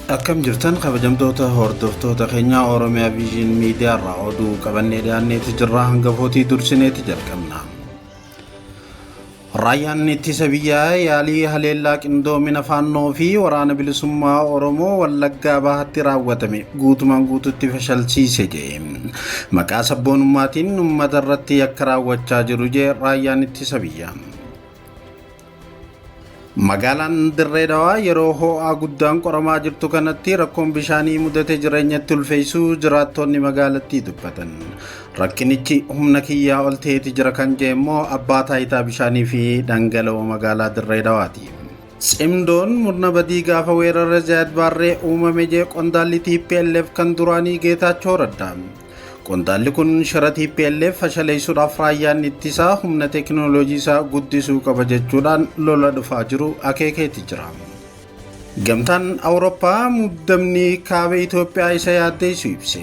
Akkam jirtan kabajamtoota hordoftoota keenya Oromiyaa Vision Media irraa oduu qabannee dhiyaanneeti jirra. Hangafootii dursineeti jalqabna. Raayyaan ittisa biyyaa yaalii haleellaa qindoomina faannoo fi waraana bilisummaa Oromoo Wallaggaa Bahaatti raawwatame guutumaan guututti fashalsiise jedhe. Maqaa sabboonummaatiin uummata irratti yakka raawwachaa jiru jedhe raayyaan ittisa biyyaa. Magaalaan Dirree Dhawaa yeroo ho'aa guddaan qoramaa jirtu kanatti rakkoon bishaanii mudate jireenyatti ulfeessuu jiraattonni magaalattii dubbatan. Rakkinichi humna kiyyaa ol ta'eeti jira kan jedhe immoo abbaa taayitaa bishaanii fi dhangala'oo magaalaa Dirree Dhawaati. Cimdoon murna badii gaafa weerara Zaayid Baarree uumame jedhe qondaalli TPLF kan duraanii Geetaachoo Raddaa. Qondaalli kun shira TPLF fashaleessuudhaaf raayyaan ittisaa humna teekinooloojii isaa guddisuu qaba jechuudhaan lola dhufaa jiru akeekeetti jira. Gamtaan Awurooppaa muddamni kaaba Itoophiyaa isa yaaddeessu ibse.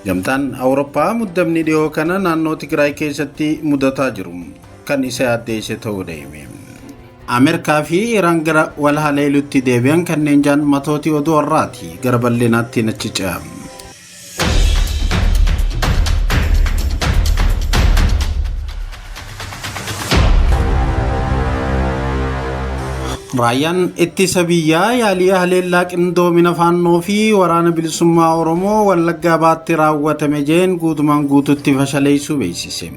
Gamtaan Awurooppaa muddamni dhiyoo kana naannoo Tigraay keessatti mudataa jiru kan isa yaaddeesse ta'uu deeme. Ameerikaa fi Iraan gara wal haleeluutti deebi'an kanneen jaan matootii oduu har'aati gara bal'inaatti nachi ce'a. Raayyaan ittisa biyyaa yaalii haleellaa qindoomina faannoo fi waraana bilisummaa Oromoo Wallaggaa Bahaatti raawwatame jeen guutumaan guututti fashaleessuu beeksise.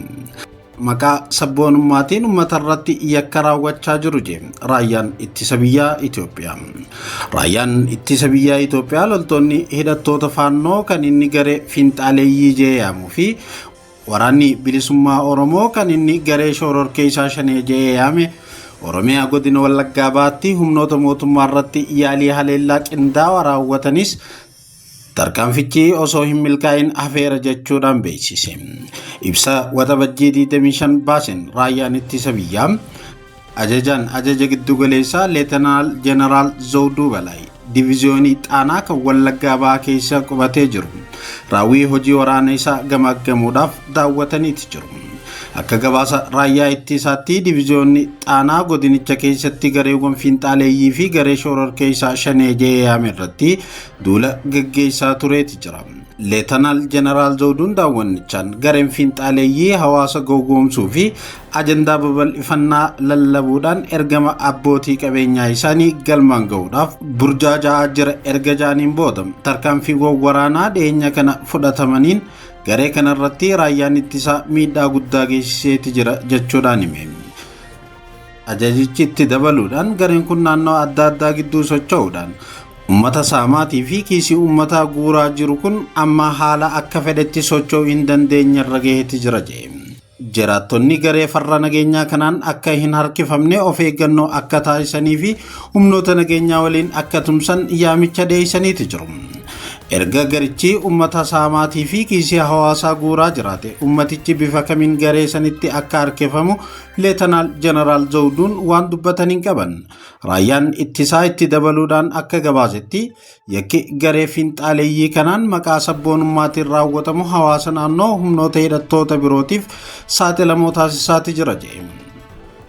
Maqaa sabboonummaatiin uummata irratti yakka raawwachaa jiru jedhe raayyaan ittisa biyyaa Itoophiyaa. Raayyaan ittisa biyyaa Itoophiyaa loltoonni hidhattoota faannoo kan inni garee finxaaleeyyii jedhee yaamuu fi waraanni bilisummaa Oromoo kan inni garee shororkeessaa shanee jedhee yaame Oromiyaa godina Wallaggaa Bahaatti humnoota mootummaa irratti yaalii haleellaa qindaa'aa raawwatanis tarkaanfichi osoo hin milkaa'in hafeera jechuudhaan beeksise. Ibsa waxabajjii 25 baasen raayyaan ittisa biyyaa ajajaan ajaja giddugaleessaa Leetanaal Jeneraal Zawuduu Balay diviiziyoonii Xaanaa kan Wallaggaa Bahaa keessa qubatee jiru raawwii hojii waraana isaa gamaaggamuudhaaf daawwataniiti jiru. Akka gabaasa raayyaa ittisaatti diviiziyoonni Xaanaa godinicha keessatti gareewwan finxaaleeyyii fi garee shororkeessaa shanee jedhee yaame irratti duula gaggeessaa tureeti jira. Leetanaal Jeneraal Zawuduun daawwannichaan gareen finxaaleeyyii hawaasa gowwoomsuu fi ajandaa babal'ifannaa lallabuudhaan ergama abbootii qabeenyaa isaanii galmaan ga'uudhaaf burjaaja'aa jira erga jaaniin booda tarkaanfiiwwan waraanaa dhiyeenya kana fudhatamaniin garee kanarratti raayyaan ittisaa miidhaa guddaa geessiseeti jira jechuudhaan hime. Ajajichi itti dabaluudhaan gareen kun naannoo adda addaa gidduu socho'uudhaan uummata saamaatii fi kiisii uummataa guuraa jiru kun amma haala akka fedhetti socho'uu hin dandeenye irra gaheeti jira jedhe. Jiraattonni garee farra nageenyaa kanaan akka hin harkifamne of eeggannoo akka taasisanii fi humnoota nageenyaa waliin akka tumsan yaamicha dhiyeessaniiti jiru. Erga garichi uummata saamaatii fi kiisii hawaasaa guuraa jiraate uummatichi bifa kamiin garee sanitti akka harkifamu Leetanaal Jeneraal Zawuduun waan dubbatan hin qaban. Raayyaan ittisaa itti dabaluudhaan akka gabaasetti yakki garee finxaaleeyyii kanaan maqaa sabboonummaatiin raawwatamu hawaasa naannoo humnoota hidhattoota birootiif saaxilamoo taasisaati jira jedhe.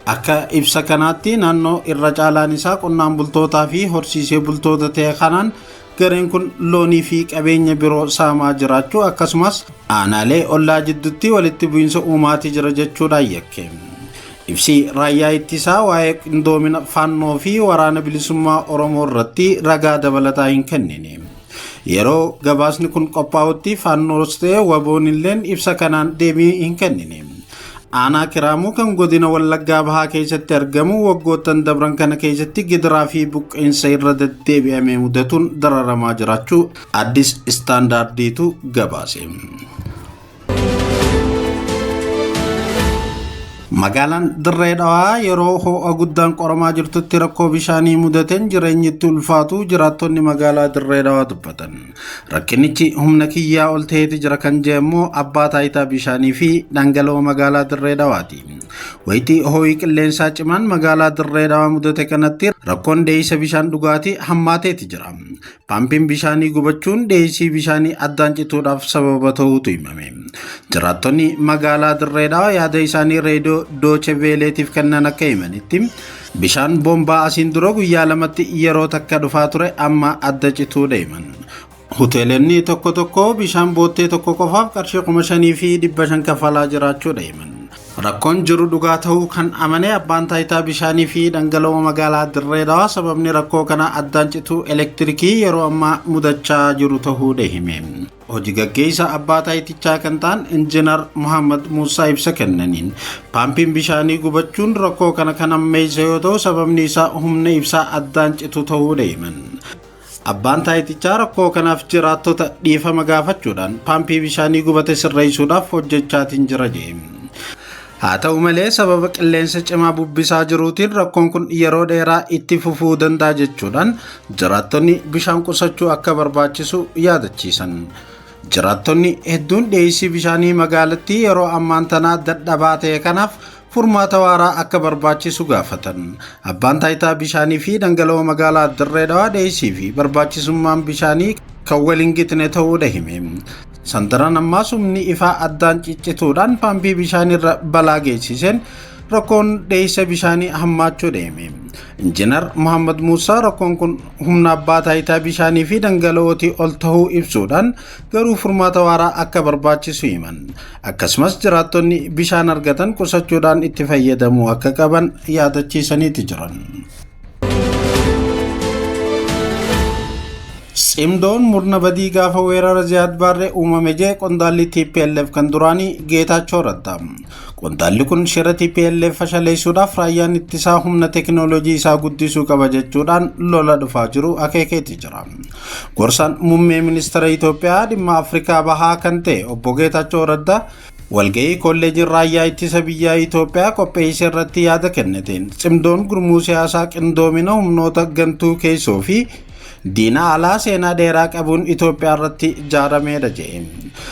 Akka ibsa kanaatti naannoo irra caalaan isaa qonnaan bultootaa fi horsiisee bultoota ta'e kanaan gareen kun loonii fi qabeenya biroo saamaa jiraachuu akkasumas aanaalee ollaa jidduutti walitti bu'iinsa uumaatii jira jechuudhaan yakke. Ibsi raayyaa ittisaa waa'ee qindoomina faannoo fi waraana bilisummaa Oromoo irratti ragaa dabalataa hin kennine. Yeroo gabaasni kun qophaa'utti faannoos ta'e waboon illeen ibsa kanaan deebii hin kennine. Aanaa Kiraamuu kan godina Wallaggaa Bahaa keessatti argamu waggoottan dabran kana keessatti gidiraa fi buqqeensa irra deddeebi'amee mudatuun dararamaa jiraachuu Addis Istaandaardiitu gabaase. Magaalaan Dirree Dhawaa yeroo ho'a guddaan qoramaa jirtutti rakkoo bishaanii mudateen jireenyi itti ulfaatu jiraattonni magaalaa Dirree Dhawaa dubbatan. Rakkinichi humna kiyyaa ol ta'eeti jira kan jedhe immoo abbaa taayitaa bishaanii fi dhangala'oo magaalaa Dirree Dhawaati. Wayitii ho'i qilleensaa cimaan magaalaa Dirree Dhawaa mudate kanatti rakkoon dheeyisa bishaan dhugaatii hammaateeti jira. Paampiin bishaanii gubachuun dheeyisii bishaanii addaan cituudhaaf sababa ta'uutu himame. Jiraattonni magaalaa Dirree Dhawaa yaada isaanii reediyoo Dooche Veeleetiif kennan akka himanitti Bishaan boombaa asiin dura guyyaa lamatti yeroo takka dhufaa ture amma adda cituu deeman. Hoteelonni tokko tokko bishaan boottee tokko qofaaf qarshii 5,500 kafalaa jiraachuu deeman. Rakkoon jiru dhugaa ta'uu kan amane abbaan taayitaa bishaanii fi dhangala'oo magaalaa Dirree Dhawaa sababni rakkoo kana addaan cituu elektirikii yeroo ammaa mudachaa jiru ta'uu hime. Hojii gaggeessaa abbaa taayitichaa kan ta'an Injiinar Muhammad Muusaa ibsa kennaniin paampiin bishaanii gubachuun rakkoo kana kan ammeesse yoo ta'u sababni isaa humna ibsaa addaan cituu ta'uu himan. Abbaan taayitichaa rakkoo kanaaf jiraattota dhiifama gaafachuudhaan paampii bishaanii gubate sirreessuudhaaf hojjechaatiin jira jedhe. Haa ta'u malee sababa qilleensa cimaa bubbisaa jiruutiin rakkoon kun yeroo dheeraa itti fufuu danda'a jechuudhaan jiraattonni bishaan qusachuu akka barbaachisu yaadachiisan. Jiraattonni hedduun dhiyeessii bishaanii magaalattii yeroo ammaan tanaa dadhabaa ta'e kanaaf furmaata waaraa akka barbaachisu gaafatan. Abbaan taayitaa bishaanii fi dhangala'oo magaalaa Dirree Dhawaa dhiyeessii fi barbaachisummaan bishaanii kan waliin gitne ta'uu hime. Sandaran ammaas humni ifaa addaan ciccituudhaan paampii bishaanirra balaa geessiseen rakkoon dhiyeessa bishaanii hammaachuu deeme. Injiinar Muhammad Muusaa rakkoon kun humna abbaa taayitaa bishaanii fi dhangala'ootii ol ta'uu ibsuudhaan garuu furmaata waaraa akka barbaachisu himan. Akkasumas jiraattonni bishaan argatan qusachuudhaan itti fayyadamuu akka qaban yaadachiisaniiti jiran. Cimdoon murna badii gaafa weerara Ziyaad Barree uumame jee qondaalli TPLF kan duraanii Geetaachoo Raddaa. Qondaalli kun shira TPLF fashaleessuudhaaf raayyaan ittisaa humna teekinooloojii isaa guddisuu qaba jechuudhaan lola dhufaa jiru akeekeetti jira. Gorsaan muummee ministeera Itoophiyaa dhimma Afrikaa bahaa kan ta'e obbo Geetaachoo Raddaa walga'ii kolleejii raayyaa ittisa biyyaa Itoophiyaa qopheessee irratti yaada kenniteen cimdoon gurmuu siyaasaa qindoomina humnoota gantuu keessoo fi diina alaa seenaa dheeraa qabuun Itoophiyaa irratti ijaarameedha jedhe.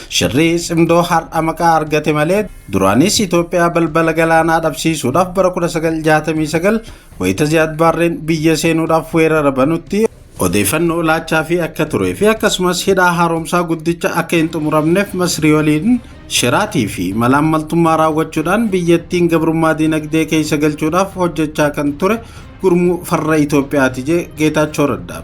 Shirri cimdoo har'a maqaa argate malee duraanis Itoophiyaa balbala galaanaa dhabsiisuudhaaf bara 1969 wayita Ziyaad Barreen biyya seenuudhaaf weerara banutti odeeffannoo laachaa fi akka turee fi akkasumas hidhaa haaromsaa guddicha akka hin xumuramneef Masrii waliin shiraatii fi malaammaltummaa raawwachuudhaan biyyattiin gabrummaa dinagdee keessa galchuudhaaf hojjechaa kan ture gurmuu farra Itoophiyaati jedhe Geetaachoo Raddaa.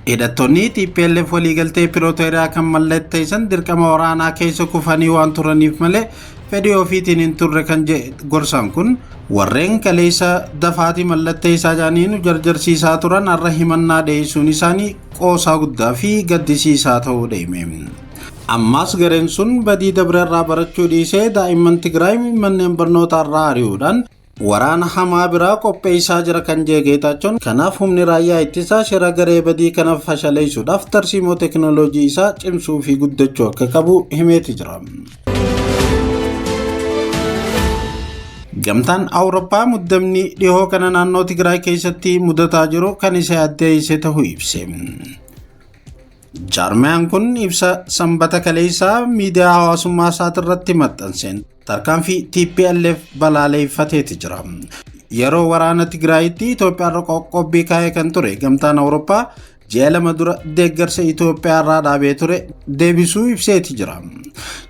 Hidhattoonni TPLF waliigaltee Pirootoriyaa kan mallatteessan dirqama waraanaa keessa kufanii waan turaniif malee fedhii ofiitiin hin turre kan jedhe gorsaan kun warreen kaleessa dafaatii mallatteessaa jaaniin jarjarsiisaa turan har'a himannaa dhiyeessuun isaanii qoosaa guddaa fi gaddisiisaa ta'uu hime. Ammas gareen sun badii dabreerraa barachuu dhiisee daa'imman Tigraay manneen barnootaa irraa ari'uudhaan waraana hamaa biraa qopheessaa jira kan jedhe Geetaachoon. Kanaaf humni raayyaa ittisaa shira garee badii kanaaf fashaleessuudhaaf tarsiimoo teekinooloojii isaa cimsuu fi guddachuu akka qabu himeeti jira. Gamtaan Awurooppaa muddamni dhihoo kana naannoo Tigraay keessatti mudataa jiru kan isa addeesse ta'uu ibse. Jaarmiyaan kun ibsa sanbata kaleessaa miidiyaa hawaasummaa isaatirratti maxxanseen tarkaanfii TPLF balaaleeffateeti jira. Yeroo waraana Tigraayitti Itoophiyaarra qoqqobbii kaa'ee kan ture gamtaan Awurooppaa ji'a lama dura deeggarsa Itoophiyaarraa dhaabee ture deebisuu ibseeti jira.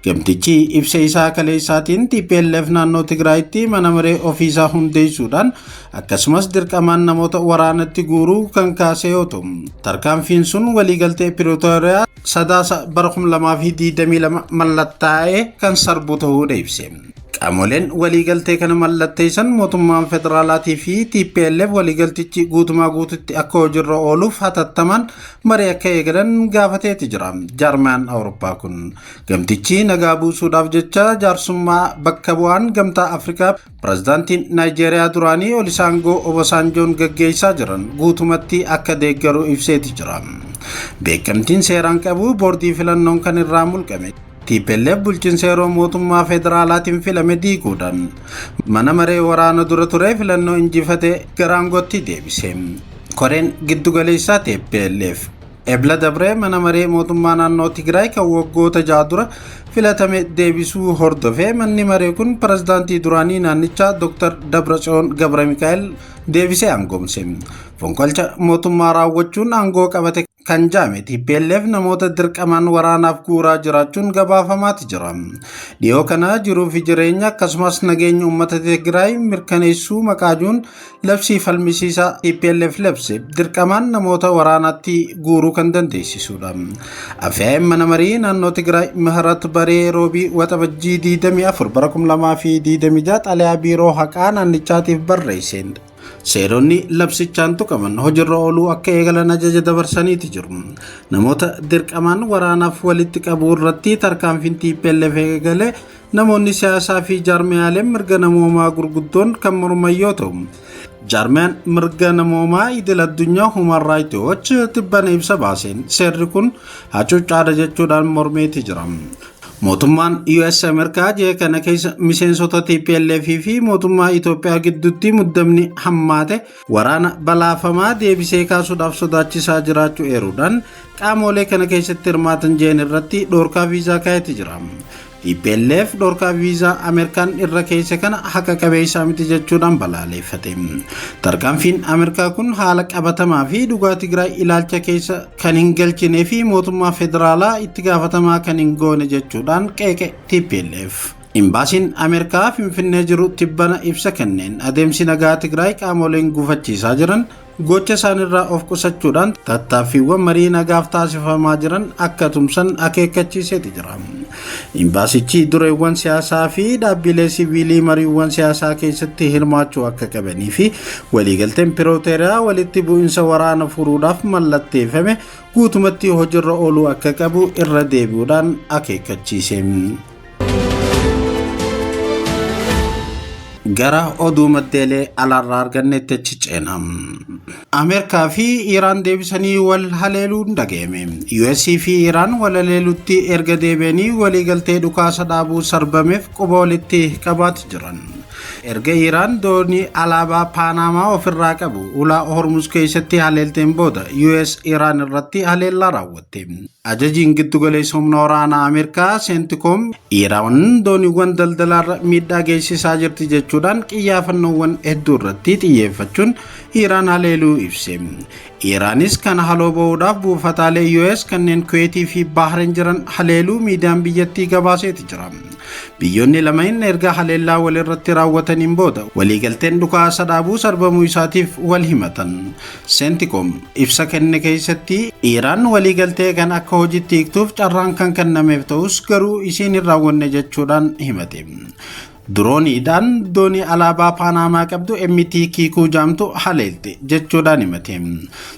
Gamtichi ibsa isaa kaleessaatiin TPLF naannoo Tigraayitti mana maree ofiisaa hundeessuudhaan akkasumas dirqamaan namoota waraanatti guuruu kan kaase yoo ta'u tarkaanfiin sun waliigaltee Pirootoriyaa sadaasa bara 2022 mallattaa'ee kan sarbu ta'uu ibse. Qaamoleen waliigaltee kana mallatteessan mootummaan federaalaatii fi TPLF waliigaltichi guutumaa guututti akka hojiirra ooluuf hatattamaan marii akka eegalan gaafateeti jira. Jaarmiyaan Awurooppaa kun gamtichi nagaa buusuudhaaf jecha jaarsummaa bakka bu'aan gamtaa Afrikaa pirezidaantiin Naayijeeriyaa duraanii Olisaangoo Obasanjoon gaggeessaa jiran guutumatti akka deeggaru ibseeti jira. Beekamtiin seeraan qabu boordii filannoon kan irraa mulqame. TPLF bulchiinsa yeroo mootummaa federaalaatiin filame diiguudhaan mana maree waraana dura ture filannoo injifatee gara aangootti deebise. Koreen giddugaleessaa TPLF ebla dabree mana maree mootummaa naannoo Tigraay kan waggoota 6 dura filatame deebisuu hordofee manni maree kun pirezidaantii duraanii naannichaa Dr. Dabratsiyoon Gabramikaa'el deebisee aangoomse. Fonqolcha mootummaa raawwachuun aangoo qabate kan jaame TPLF namoota dirqamaan waraanaaf guuraa jiraachuun gabaafamaati jira. Dhiyoo kana jiruu fi jireenya akkasumas nageenya uummata Tigraay mirkaneessuu maqaajuun labsii falmisiisaa TPLF labse dirqamaan namoota waraanaatti guuruu kan dandeessisudha. Afyaa'in mana marii naannoo Tigraay Mihirat Baree Roobii waxabajjii 24 bara 2026 xalayaa biiroo haqaa naannichaatiif barreesseen. Seeronni labsichaan tuqaman hojiirra ooluu akka eegalan ajaja dabarsaniiti jiru. Namoota dirqamaan waraanaaf walitti qabuu irratti tarkaanfiin TPLF eegale namoonni siyaasaa fi jaarmiyaaleen mirga namoomaa gurguddoon kan morman yoo ta'u, jaarmiyaan mirga namoomaa idil addunyaa Human Rights Watch tibbana ibsa baaseen seerri kun hacuuccaadha jechuudhaan mormeeti jira. Mootummaan US Ameerikaa jee kana keessa miseensota TPLF fi mootummaa Itoophiyaa gidduutti muddamni hammaate waraana balaafamaa deebisee kaasuudhaaf sodaachisaa jiraachuu eeruudhaan qaamolee kana keessatti hirmaatan jeen irratti dhoorkaa viizaa kaa'eeti jira. TPLF dhorkaa viizaa Ameerikaan irra keessa kana haqa qabeessaa miti jechuudhaan balaaleeffate. Tarkaanfiin Ameerikaa kun haala qabatamaa fi dhugaa Tigraay ilaalcha keessa kan hin galchinee fi mootummaa federaalaa itti gaafatamaa kan hin goone jechuudhaan qeeqe TPLF. Imbaasiin Ameerikaa Finfinnee jiru tibbana ibsa kenneen adeemsi nagaa Tigraay qaamoleen gufachiisaa jiran gocha isaanirraa of qusachuudhaan tattaaffiiwwan marii nagaaf taasifamaa jiran akka tumsan akeekkachiiseeti jira. Imbaasichi dureewwan siyaasaa fi dhaabbilee siviilii mariiwwan siyaasaa keessatti hirmaachuu akka qabanii fi waliigalteen Pirooteriyaa walitti bu'insa waraana furuudhaaf mallatteeffame guutumatti hojiirra ooluu akka qabu irra deebi'uudhaan akeekkachiise. Gara oduu maddeelee alaarraa argannetti cicceena. Ameerikaa fi Iraan deebisanii wal haleeluun dhaga'ame. US fi Iraan wal haleelutti erga deebi'anii waliigaltee dhukaasa dhaabuu sarbameef quba walitti qabaatu jiran. Erga Iraan doonii alaabaa Paanamaa ofirraa qabu ulaa Hormuz keessatti haleelteen booda US Iraan irratti haleellaa raawwatte. Ajajiin giddugaleessa humna waraanaa Ameerikaa Seentiikoom Iraan dooniiwwan daldalaarra miidhaa geessisaa jirti jechuudhaan xiyyeeffannoowwan hedduu irratti xiyyeeffachuun Iraan haleeluu ibse. Iraanis kana haloo ba'uudhaaf buufataalee US kanneen Kuweetii fi Bahreen jiran haleeluu miidiyaan biyyattii gabaaseeti jira. Biyyoonni lameen erga haleellaa walirratti raawwataniin booda waliigalteen dhukaasa dhaabuu sarbamuu isaatiif wal himatan. Seentiikoom ibsa kenne keessatti Iraan waliigaltee kan akka hojiitti hiiktuuf carraan kan kennameef ta'us garuu isiin hin raawwanne jechuudhaan himate. Drooniidhaan doonii alaabaa Paanamaa qabdu MTQ jaamtu haleelte jechuudhaan himate.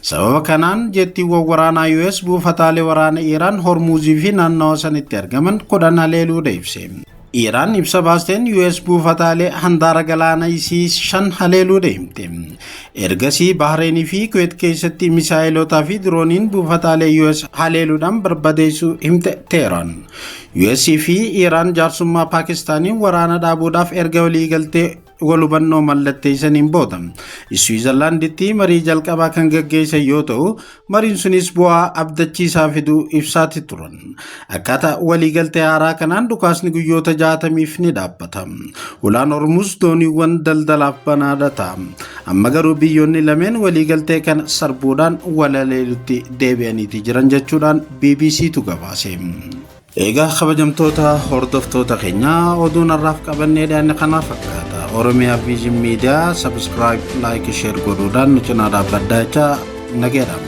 Sababa kanaan jettiiwwan waraanaa US buufataalee waraana Iraan Hormuzii fi naannawa sanitti argaman 10 haleeluudha ibse. Iraan ibsa baasteen US buufataalee handaara galaanaa isii 5 haleeluudha himte. Ergasii Bahreenii fi Kuweet keessatti misaayilotaa fi drooniin buufataalee US haleeluudhaan barbadeessuu himte Teheraan. US fi Iraan jaarsummaa Paakistaaniin waraana dhaabuudhaaf erga waliigaltee walhubannoo mallatteessaniin booda Switzerlanditti marii jalqabaa kan gaggeessan yoo ta'u, mariin sunis bu'aa abdachiisaa fiduu ibsaati turan. Akkaataa waliigaltee haaraa kanaan dhukaasni guyyoota 60 ni dhaabbata. Ulaan Hormuz dooniiwwan daldalaaf banaadha ta'a. Amma garuu biyyoonni lameen waliigaltee kana sarbuudhaan wal haleelutti deebi'aniiti jiran jechuudhaan BBCtu gabaase. Egaa kabajamtoota hordoftoota keenyaa oduun har'aaf qabannee dhiyaanne kanaaf fakkaata. Oromiyaa Vision Media subscribe, like, share godhuudhaan nu cinaa dhaabbadhaa jecha nageedhaan.